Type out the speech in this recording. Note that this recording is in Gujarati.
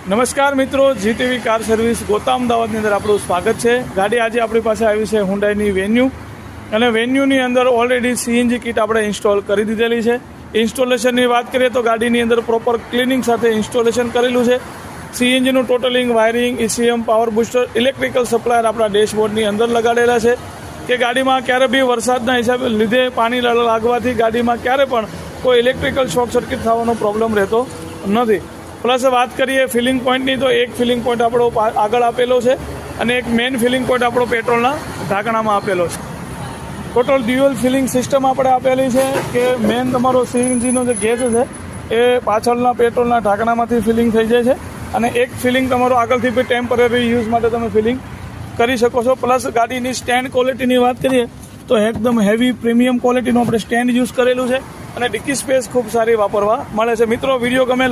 નમસ્કાર મિત્રો, જીટીવી કાર સર્વિસ ગોતા અમદાવાદની અંદર આપણું સ્વાગત છે। ગાડી આજે આપણી પાસે આવી છે હુન્ડાઈની વેન્યુ, અને વેન્યુની અંદર ઓલરેડી સીએનજી કિટ આપણે ઇન્સ્ટોલ કરી દીધેલી છે। ઇન્સ્ટોલેશનની વાત કરીએ તો ગાડીની અંદર પ્રોપર ક્લિનિંગ સાથે ઇન્સ્ટોલેશન કરેલું છે। સીએનજીનું ટોટલિંગ, wiring, ECM, power booster, electrical supplier આપણા ડેશબોર્ડની અંદર લગાડેલા છે કે ગાડીમાં ક્યારે બી વરસાદના હિસાબે લીધે પાણી લાગવાથી ગાડીમાં ક્યારે પણ કોઈ ઇલેક્ટ્રિકલ શોર્ટ સર્કિટ થવાનો પ્રોબ્લેમ રહેતો નથી। પ્લસ વાત કરીએ ફિલિંગ પોઈન્ટની તો એક ફિલિંગ પોઈન્ટ આપણો આગળ આપેલો છે અને એક મેઇન ફિલિંગ પોઈન્ટ આપણો પેટ્રોલના ઢાંકણામાં આપેલો છે। ટોટલ ડ્યુઅલ ફિલિંગ સિસ્ટમ આપણે આપેલી છે કે મેઇન તમારો સીએનજીનો જે ગેસ છે એ પાછળના પેટ્રોલના ઢાંકણામાંથી ફિલિંગ થઈ જાય છે અને એક ફિલિંગ તમારો આગળથી બી ટેમ્પરરી યુઝ માટે તમે ફિલિંગ કરી શકો છો। પ્લસ ગાડીની સ્ટેન્ડ ક્વોલિટીની વાત કરીએ તો એકદમ હેવી પ્રીમિયમ ક્વોલિટીનું આપણે સ્ટેન્ડ યુઝ કરેલું છે અને ડિક્કી સ્પેસ ખૂબ સારી વાપરવા મળે છે। મિત્રો, વિડીયો ગમે